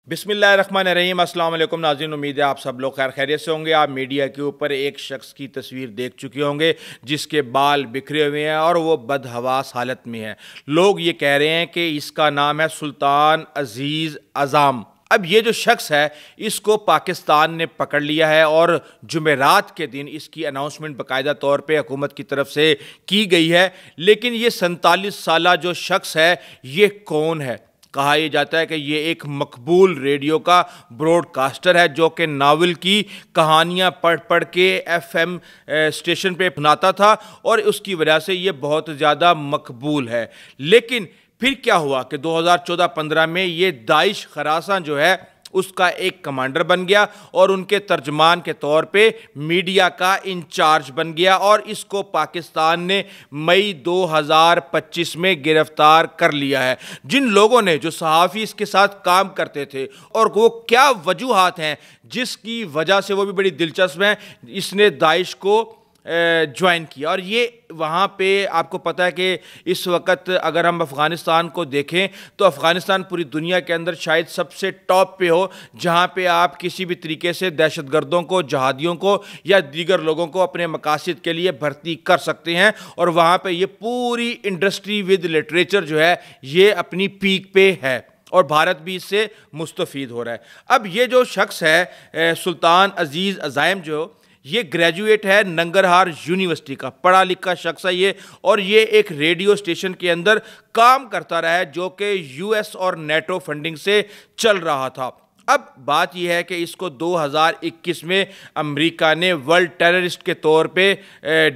بسم اللہ الرحمن الرحیم۔ السلام علیکم ناظرین، امید ہے آپ سب لوگ خیر خیریت سے ہوں گے۔ آپ میڈیا کے اوپر ایک شخص کی تصویر دیکھ چکے ہوں گے جس کے بال بکھرے ہوئے ہیں اور وہ بدحواس حالت میں ہے۔ لوگ یہ کہہ رہے ہیں کہ اس کا نام ہے سلطان عزیز اعظم۔ اب یہ جو شخص ہے اس کو پاکستان نے پکڑ لیا ہے اور جمعرات کے دن اس کی اناؤنسمنٹ باقاعدہ طور پہ حکومت کی طرف سے کی گئی ہے، لیکن یہ 47 سالہ جو شخص ہے یہ کون ہے؟ کہا یہ جاتا ہے کہ یہ ایک مقبول ریڈیو کا براڈ کاسٹر ہے جو کہ ناول کی کہانیاں پڑھ پڑھ کے ایف ایم اسٹیشن پہ سناتا تھا اور اس کی وجہ سے یہ بہت زیادہ مقبول ہے۔ لیکن پھر کیا ہوا کہ 2014-15 میں یہ داعش خراساں جو ہے اس کا ایک کمانڈر بن گیا اور ان کے ترجمان کے طور پہ میڈیا کا انچارج بن گیا، اور اس کو پاکستان نے مئی 2025 میں گرفتار کر لیا ہے۔ جن لوگوں نے، جو صحافی اس کے ساتھ کام کرتے تھے، اور وہ کیا وجوہات ہیں جس کی وجہ سے وہ بھی بڑی دلچسپ ہیں، اس نے داعش کو جوائن کیا۔ اور یہ وہاں پہ آپ کو پتہ ہے کہ اس وقت اگر ہم افغانستان کو دیکھیں تو افغانستان پوری دنیا کے اندر شاید سب سے ٹاپ پہ ہو جہاں پہ آپ کسی بھی طریقے سے دہشت گردوں کو، جہادیوں کو یا دیگر لوگوں کو اپنے مقاصد کے لیے بھرتی کر سکتے ہیں، اور وہاں پہ یہ پوری انڈسٹری ود لٹریچر جو ہے یہ اپنی پیک پہ ہے اور بھارت بھی اس سے مستفید ہو رہا ہے۔ اب یہ جو شخص ہے سلطان عزیز اعظم، جو یہ گریجویٹ ہے ننگرہار یونیورسٹی کا، پڑھا لکھا شخص ہے یہ، اور یہ ایک ریڈیو اسٹیشن کے اندر کام کرتا رہا ہے جو کہ یو ایس اور نیٹو فنڈنگ سے چل رہا تھا۔ اب بات یہ ہے کہ اس کو 2021 میں امریکہ نے ورلڈ ٹیررسٹ کے طور پہ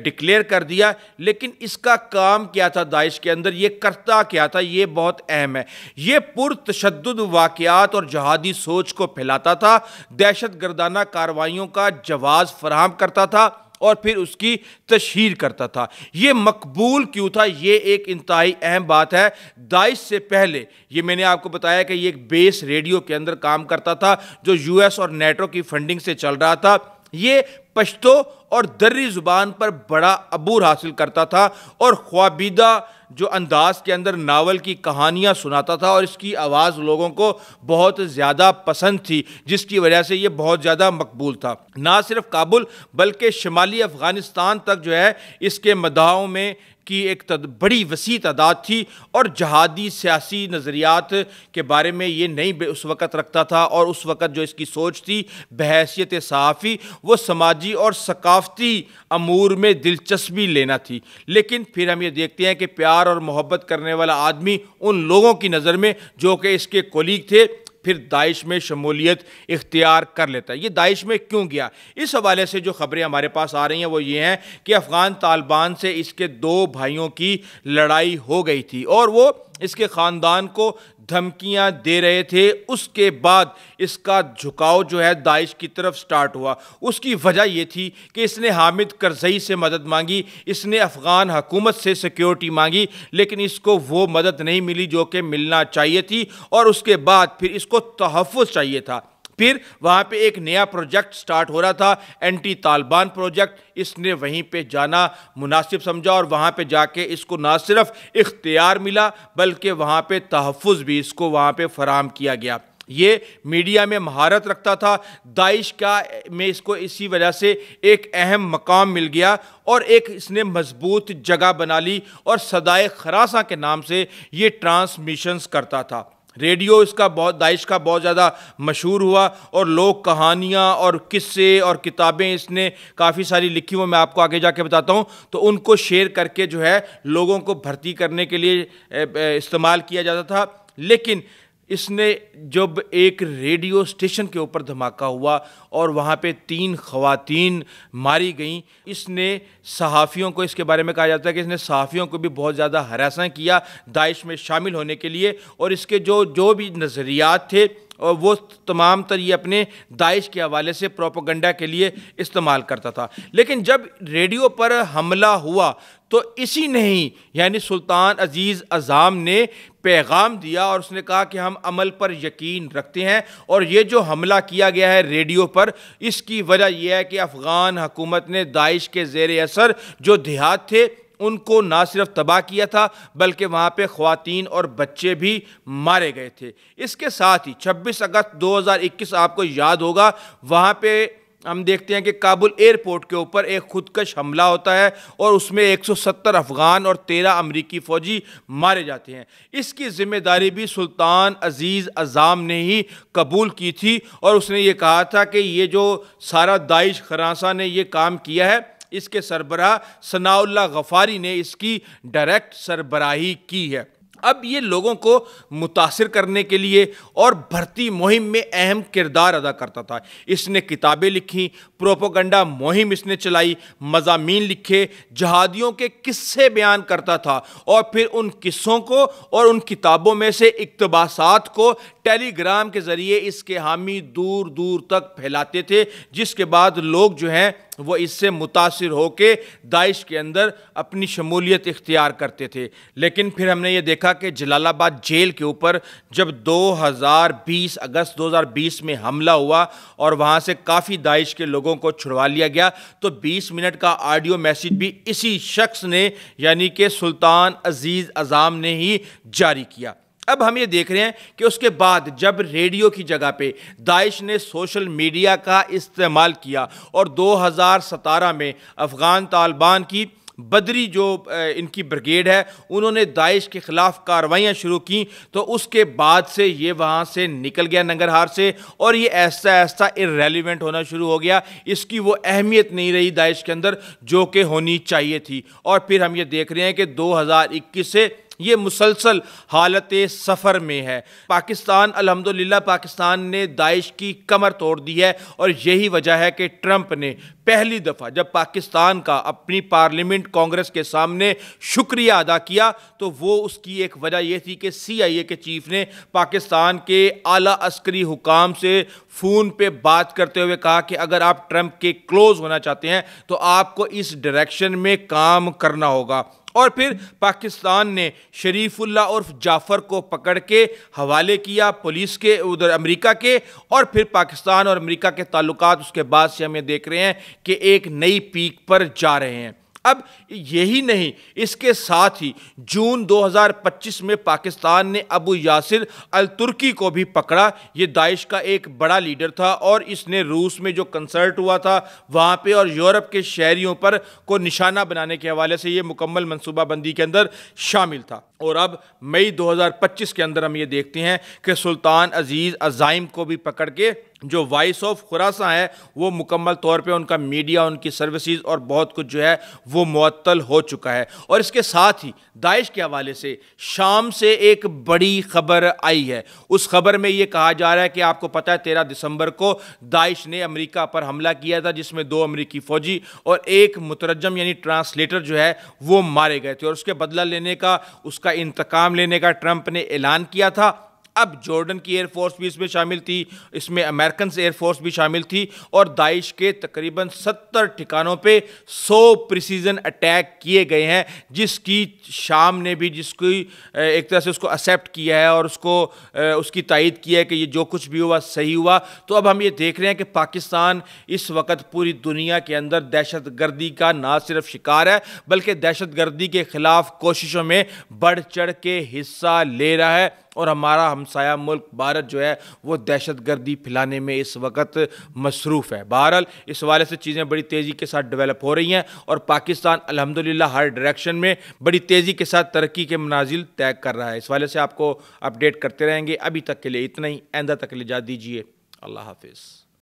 ڈکلیئر کر دیا، لیکن اس کا کام کیا تھا داعش کے اندر، یہ کرتا کیا تھا، یہ بہت اہم ہے۔ یہ پرتشدد واقعات اور جہادی سوچ کو پھیلاتا تھا، دہشت گردانہ کارروائیوں کا جواز فراہم کرتا تھا اور پھر اس کی تشہیر کرتا تھا۔ یہ مقبول کیوں تھا؟ یہ ایک انتہائی اہم بات ہے۔ داعش سے پہلے یہ میں نے آپ کو بتایا کہ یہ ایک بیس ریڈیو کے اندر کام کرتا تھا جو یو ایس اور نیٹو کی فنڈنگ سے چل رہا تھا۔ یہ پشتو اور دری زبان پر بڑا عبور حاصل کرتا تھا اور خوابیدہ جو انداز کے اندر ناول کی کہانیاں سناتا تھا، اور اس کی آواز لوگوں کو بہت زیادہ پسند تھی، جس کی وجہ سے یہ بہت زیادہ مقبول تھا۔ نہ صرف کابل بلکہ شمالی افغانستان تک جو ہے اس کے مداحوں میں کی ایک بڑی وسیع تعداد تھی، اور جہادی سیاسی نظریات کے بارے میں یہ نہیں اس وقت رکھتا تھا، اور اس وقت جو اس کی سوچ تھی بحیثیت صحافی وہ سماجی اور ثقافتی امور میں دلچسپی لینا تھی۔ لیکن پھر ہم یہ دیکھتے ہیں کہ پیار اور محبت کرنے والا آدمی ان لوگوں کی نظر میں جو کہ اس کے کولیگ تھے پھر داعش میں شمولیت اختیار کر لیتا ہے۔ یہ داعش میں کیوں گیا؟ اس حوالے سے جو خبریں ہمارے پاس آ رہی ہیں وہ یہ ہیں کہ افغان طالبان سے اس کے 2 بھائیوں کی لڑائی ہو گئی تھی اور وہ اس کے خاندان کو دھمکیاں دے رہے تھے۔ اس کے بعد اس کا جھکاؤ جو ہے داعش کی طرف سٹارٹ ہوا۔ اس کی وجہ یہ تھی کہ اس نے حامد کرزئی سے مدد مانگی، اس نے افغان حکومت سے سیکیورٹی مانگی، لیکن اس کو وہ مدد نہیں ملی جو کہ ملنا چاہیے تھی، اور اس کے بعد پھر اس کو تحفظ چاہیے تھا۔ پھر وہاں پہ ایک نیا پروجیکٹ سٹارٹ ہو رہا تھا، اینٹی طالبان پروجیکٹ۔ اس نے وہیں پہ جانا مناسب سمجھا اور وہاں پہ جا کے اس کو نہ صرف اختیار ملا بلکہ وہاں پہ تحفظ بھی اس کو وہاں پہ فراہم کیا گیا۔ یہ میڈیا میں مہارت رکھتا تھا، داعش کا میں اس کو اسی وجہ سے ایک اہم مقام مل گیا اور ایک اس نے مضبوط جگہ بنا لی، اور صدائے خراساں کے نام سے یہ ٹرانسمیشنز کرتا تھا۔ ریڈیو اس کا داعش کا بہت زیادہ مشہور ہوا، اور لوگ کہانیاں اور قصے اور کتابیں اس نے کافی ساری لکھی ہوئی، میں آپ کو آگے جا کے بتاتا ہوں، تو ان کو شیئر کر کے جو ہے لوگوں کو بھرتی کرنے کے لیے استعمال کیا جاتا تھا۔ لیکن اس نے جب ایک ریڈیو اسٹیشن کے اوپر دھماکہ ہوا اور وہاں پہ 3 خواتین ماری گئیں، اس نے صحافیوں کو، اس کے بارے میں کہا جاتا ہے کہ اس نے صحافیوں کو بھی بہت زیادہ ہراساں کیا داعش میں شامل ہونے کے لیے، اور اس کے جو بھی نظریات تھے اور وہ تمام تر یہ اپنے داعش کے حوالے سے پروپیگنڈا کے لیے استعمال کرتا تھا۔ لیکن جب ریڈیو پر حملہ ہوا تو اسی نے ہی یعنی سلطان عزیز اعظم نے پیغام دیا اور اس نے کہا کہ ہم عمل پر یقین رکھتے ہیں، اور یہ جو حملہ کیا گیا ہے ریڈیو پر، اس کی وجہ یہ ہے کہ افغان حکومت نے داعش کے زیر اثر جو دیہات تھے ان کو نہ صرف تباہ کیا تھا بلکہ وہاں پہ خواتین اور بچے بھی مارے گئے تھے۔ اس کے ساتھ ہی 26 اگست 2021 آپ کو یاد ہوگا، وہاں پہ ہم دیکھتے ہیں کہ کابل ایئرپورٹ کے اوپر ایک خودکش حملہ ہوتا ہے اور اس میں 170 افغان اور 13 امریکی فوجی مارے جاتے ہیں۔ اس کی ذمہ داری بھی سلطان عزیز اعظم نے ہی قبول کی تھی اور اس نے یہ کہا تھا کہ یہ جو سارا داعش خراساں نے یہ کام کیا ہے، اس کے سربراہ ثناء اللہ غفاری نے اس کی ڈائریکٹ سربراہی کی ہے۔ اب یہ لوگوں کو متاثر کرنے کے لیے اور بھرتی مہم میں اہم کردار ادا کرتا تھا۔ اس نے کتابیں لکھی، پروپیگنڈا مہم اس نے چلائی، مضامین لکھے، جہادیوں کے قصے بیان کرتا تھا اور پھر ان قصوں کو اور ان کتابوں میں سے اقتباسات کو ٹیلی گرام کے ذریعے اس کے حامی دور دور تک پھیلاتے تھے، جس کے بعد لوگ جو ہیں وہ اس سے متاثر ہو کے داعش کے اندر اپنی شمولیت اختیار کرتے تھے۔ لیکن پھر ہم نے یہ دیکھا کہ جلال آباد جیل کے اوپر جب 2020 اگست 2020 میں حملہ ہوا اور وہاں سے کافی داعش کے لوگوں کو چھڑوا لیا گیا، تو 20 منٹ کا آڈیو میسیج بھی اسی شخص نے یعنی کہ سلطان عزیز اعظم نے ہی جاری کیا۔ اب ہم یہ دیکھ رہے ہیں کہ اس کے بعد جب ریڈیو کی جگہ پہ داعش نے سوشل میڈیا کا استعمال کیا اور 2017 میں افغان طالبان کی بدری جو ان کی بریگیڈ ہے انہوں نے داعش کے خلاف کارروائیاں شروع کی، تو اس کے بعد سے یہ وہاں سے نکل گیا ننگرہار سے اور یہ ایسا ایسا irrelevant ہونا شروع ہو گیا، اس کی وہ اہمیت نہیں رہی داعش کے اندر جو کہ ہونی چاہیے تھی۔ اور پھر ہم یہ دیکھ رہے ہیں کہ 2021 سے یہ مسلسل حالت سفر میں ہے۔ پاکستان الحمدللہ پاکستان نے داعش کی کمر توڑ دی ہے اور یہی وجہ ہے کہ ٹرمپ نے پہلی دفعہ جب پاکستان کا اپنی پارلیمنٹ کانگریس کے سامنے شکریہ ادا کیا تو وہ اس کی ایک وجہ یہ تھی کہ CIA کے چیف نے پاکستان کے اعلیٰ عسکری حکام سے فون پہ بات کرتے ہوئے کہا کہ اگر آپ ٹرمپ کے کلوز ہونا چاہتے ہیں تو آپ کو اس ڈائریکشن میں کام کرنا ہوگا۔ اور پھر پاکستان نے شریف اللہ عرف جعفر کو پکڑ کے حوالے کیا پولیس کے ادھر امریکہ کے، اور پھر پاکستان اور امریکہ کے تعلقات اس کے بعد سے ہم یہ دیکھ رہے ہیں کہ ایک نئی پیک پر جا رہے ہیں۔ اب یہی نہیں، اس کے ساتھ ہی جون 2025 میں پاکستان نے ابو یاسر الترکی کو بھی پکڑا۔ یہ داعش کا ایک بڑا لیڈر تھا اور اس نے روس میں جو کنسرٹ ہوا تھا وہاں پہ اور یورپ کے شہریوں پر کو نشانہ بنانے کے حوالے سے یہ مکمل منصوبہ بندی کے اندر شامل تھا۔ اور اب مئی 2025 کے اندر ہم یہ دیکھتے ہیں کہ سلطان عزیز اعظم کو بھی پکڑ کے جو وائس آف خراساں ہے وہ مکمل طور پہ ان کا میڈیا، ان کی سروسز اور بہت کچھ جو ہے وہ معطل ہو چکا ہے۔ اور اس کے ساتھ ہی داعش کے حوالے سے شام سے ایک بڑی خبر آئی ہے۔ اس خبر میں یہ کہا جا رہا ہے کہ آپ کو پتہ ہے 13 دسمبر کو داعش نے امریکہ پر حملہ کیا تھا جس میں 2 امریکی فوجی اور ایک مترجم یعنی ٹرانسلیٹر جو ہے وہ مارے گئے تھے، اور اس کے بدلہ لینے کا، اس کا انتقام لینے کا ٹرمپ نے اعلان کیا تھا۔ اب جارڈن کی ایئر فورس بھی اس میں شامل تھی، اس میں امریکن ایئر فورس بھی شامل تھی، اور داعش کے تقریباً 70 ٹھکانوں پہ 100 پریسیزن اٹیک کیے گئے ہیں، جس کی شام نے بھی جس کی ایک طرح سے اس کو ایکسیپٹ کیا ہے اور اس کی تائید کیا ہے کہ یہ جو کچھ بھی ہوا صحیح ہوا۔ تو اب ہم یہ دیکھ رہے ہیں کہ پاکستان اس وقت پوری دنیا کے اندر دہشت گردی کا نہ صرف شکار ہے بلکہ دہشت گردی کے خلاف کوششوں میں بڑھ چڑھ کے حصہ لے رہا ہے، اور ہمارا ہمسایہ ملک بھارت جو ہے وہ دہشت گردی پھیلانے میں اس وقت مصروف ہے۔ بہرحال اس حوالے سے چیزیں بڑی تیزی کے ساتھ ڈیولپ ہو رہی ہیں اور پاکستان الحمدللہ ہر ڈائریکشن میں بڑی تیزی کے ساتھ ترقی کے منازل طے کر رہا ہے۔ اس حوالے سے آپ کو اپڈیٹ کرتے رہیں گے۔ ابھی تک کے لیے اتنا ہی، آئندہ تک کے لیے اجازت دیجیے۔ اللہ حافظ۔